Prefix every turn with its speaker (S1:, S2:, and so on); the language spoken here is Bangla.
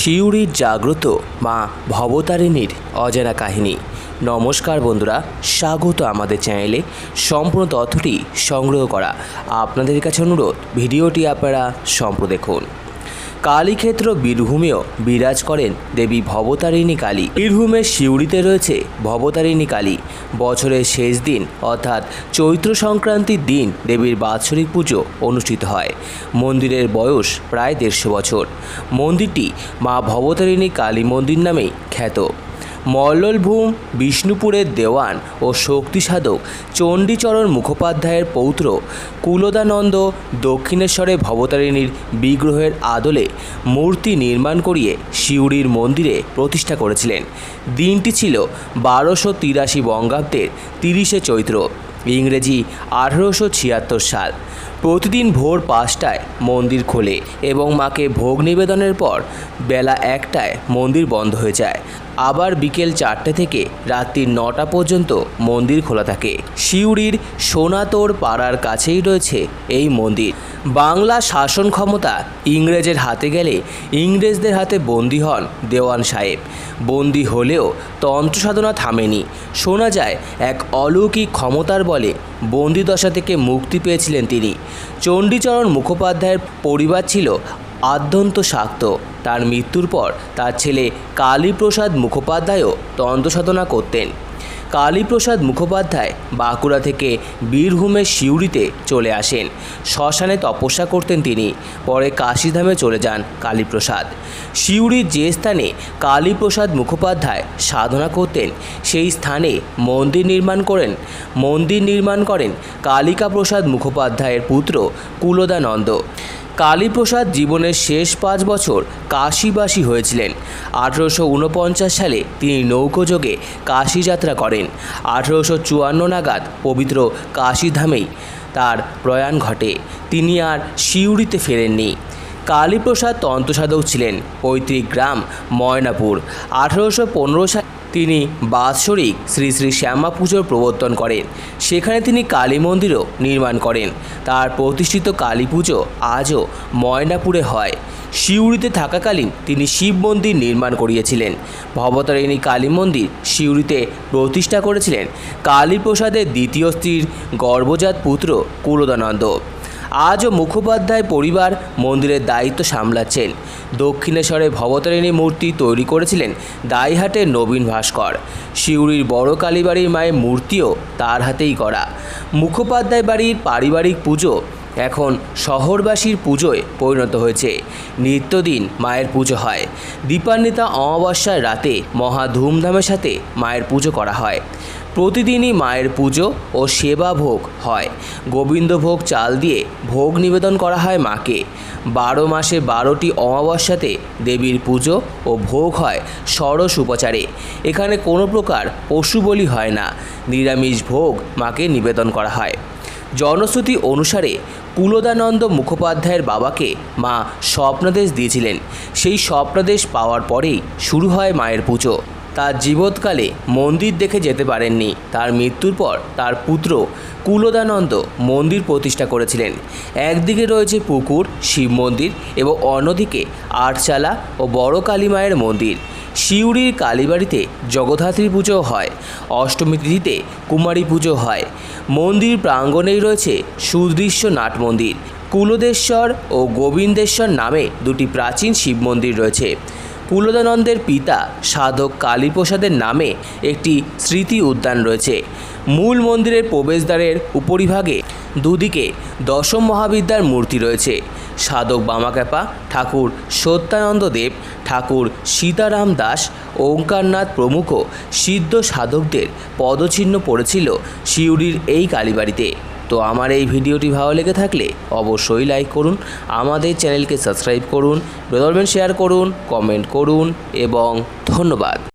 S1: সিউড়ির জাগ্রত মা ভবতারিণীর অজানা কাহিনী। নমস্কার বন্ধুরা, স্বাগত আমাদের চ্যানেলে। সম্পূর্ণ তথ্যটি সংগ্রহ করা আপনাদের কাছে অনুরোধ, ভিডিওটি আপনারা সম্পূর্ণ দেখুন। কালীক্ষেত্র বীরভূমেও বিরাজ করেন দেবী ভবতারিণী কালী। বীরভূমের সিউড়িতে রয়েছে ভবতারিণী কালী। বছরের শেষ দিন অর্থাৎ চৈত্র সংক্রান্তির দিন দেবীর বাৎসরিক পুজো অনুষ্ঠিত হয়। মন্দিরের বয়স প্রায় 150 বছর। মন্দিরটি মা ভবতারিণী কালী মন্দির নামেই খ্যাত। মল্লভূম বিষ্ণুপুরের দেওয়ান ও শক্তিসাধক চণ্ডীচরণ মুখোপাধ্যায়ের পৌত্র কুলদানন্দ দক্ষিণেশ্বরে ভবতারিণীর বিগ্রহের আদলে মূর্তি নির্মাণ করিয়ে সিউড়ির মন্দিরে প্রতিষ্ঠা করেছিলেন। দিনটি ছিল 1283 বঙ্গাব্দের 30শে চৈত্র, ইংরেজি 1876 সাল। প্রতিদিন ভোর 5টায় মন্দির খোলে এবং মাকে ভোগ নিবেদনের পর বেলা 1টায় মন্দির বন্ধ হয়ে যায়। আবার বিকেল 4টে থেকে রাত্রি 9টা পর্যন্ত মন্দির খোলা থাকে। সিউড়ির সোনাতোর পাড়ার কাছেই রয়েছে এই মন্দির। বাংলা শাসন ক্ষমতা ইংরেজের হাতে গেলে ইংরেজদের হাতে বন্দী হন দেওয়ান সাহেব। বন্দী হলেও তন্ত্র সাধনা থামেনি। শোনা যায় এক অলৌকিক ক্ষমতার বলে বন্দিদশা থেকে মুক্তি পেয়েছিলেন তিনি। চণ্ডীচরণ মুখোপাধ্যায়ের পরিবার ছিল আদ্যন্ত শাক্ত। তার মৃত্যুর পর তার ছেলে কালীপ্রসাদ মুখোপাধ্যায়ও তন্ত্র সাধনা করতেন। কালীপ্রসাদ মুখোপাধ্যায় বাঁকুড়া থেকে বীরভূমের সিউড়িতে চলে আসেন। শ্মশানে তপস্যা করতেন তিনি। পরে কাশীধামে চলে যান কালীপ্রসাদ। সিউড়ির যে স্থানে কালীপ্রসাদ মুখোপাধ্যায় সাধনা করতেন সেই স্থানে মন্দির নির্মাণ করেন কালিকা প্রসাদ মুখোপাধ্যায়ের পুত্র কুলদানন্দ। কালীপ্রসাদ জীবনের শেষ 5 বছর কাশীবাসী হয়েছিলেন। 1849 সালে তিনি নৌকোযোগে কাশী যাত্রা করেন। 1854 নাগাদ পবিত্র কাশীধামেই তার প্রয়াণ ঘটে। তিনি আর সিউড়িতে ফেরেননি। কালীপ্রসাদ তন্ত্রসাধক ছিলেন। পৈতৃক গ্রাম ময়নাপুর। 1815 সালে তিনি বাৎসরিক শ্রী শ্রী শ্যামা পুজোর প্রবর্তন করেন। সেখানে তিনি কালী মন্দিরও নির্মাণ করেন। তার প্রতিষ্ঠিত কালী পুজো আজও ময়নাপুরে হয়। সিউড়িতে থাকাকালীন তিনি শিব মন্দির নির্মাণ করিয়েছিলেন। ভবতারিণী কালী মন্দির সিউড়িতে প্রতিষ্ঠা করেছিলেন কালীপ্রসাদের দ্বিতীয় স্ত্রীর গর্ভজাত পুত্র কুলদানন্দ। আজও মুখোপাধ্যায় পরিবার মন্দিরের দায়িত্ব সামলাচ্ছেন। দক্ষিণেশ্বরে ভবতারিণী মূর্তি তৈরি করেছিলেন দাইহাটের নবীন ভাস্কর। সিউড়ির বড় কালীবাড়ির মায়ের মূর্তিও তার হাতেই করা। মুখোপাধ্যায় বাড়ির পারিবারিক পুজো এখন শহরবাসীর পুজোয় পরিণত হয়েছে। নিত্যদিন মায়ের পুজো হয়। দীপান্বিতা অমাবস্যার রাতে মহা ধুমধামের সাথে মায়ের পুজো করা হয়। প্রতিদিনই মায়ের পুজো ও সেবা ভোগ হয়। গোবিন্দভোগ চাল দিয়ে ভোগ নিবেদন করা হয় মাকে। 12 মাসে 12টি অমাবস্যাতে দেবীর পুজো ও ভোগ হয় ষোড়শ উপচারে। এখানে কোনো প্রকার পশু বলি হয় না। নিরামিষ ভোগ মাকে নিবেদন করা হয়। জনশ্রুতি অনুসারে কুলদানন্দ মুখোপাধ্যায়ের বাবাকে মা স্বপ্নাদেশ দিয়েছিলেন। সেই স্বপ্নাদেশ পাওয়ার পরেই শুরু হয় মায়ের পুজো। তার জীবৎকালে মন্দির দেখে যেতে পারেননি। তার মৃত্যুর পর তার পুত্র কুলদানন্দ মন্দির প্রতিষ্ঠা করেছিলেন। একদিকে রয়েছে পুকুর, শিব মন্দির এবং অন্যদিকে আটচালা ও বড় কালী মায়ের মন্দির। সিউড়ির কালীবাড়িতে জগদ্ধাত্রী পুজো হয়। অষ্টমী তিথিতে কুমারী পুজো হয়। মন্দির প্রাঙ্গণেই রয়েছে সুদৃশ্য নাট মন্দির। কুলদেশ্বর ও গোবিন্দেশ্বর নামে 2টি প্রাচীন শিব মন্দির রয়েছে। কুলদানন্দের পিতা সাধক কালীপ্রসাদের নামে একটি স্মৃতি উদ্যান রয়েছে। মূল মন্দিরের প্রবেশদ্বারের উপরিভাগে দুদিকে দশম মহাবিদ্যার মূর্তি রয়েছে। সাধক বামাক্যাপা, ঠাকুর সত্যানন্দ দেব, ঠাকুর সীতারাম দাস, ওঙ্কারনাথ প্রমুখ সিদ্ধ সাধকদের পদচিহ্ন পড়েছিল সিউড়ির এই কালীবাড়িতে। তো আমার এই ভিডিওটি ভালো লেগে থাকলে অবশ্যই লাইক করুন, আমাদের চ্যানেলকে সাবস্ক্রাইব করুন, শেয়ার করুন, কমেন্ট করুন এবং ধন্যবাদ।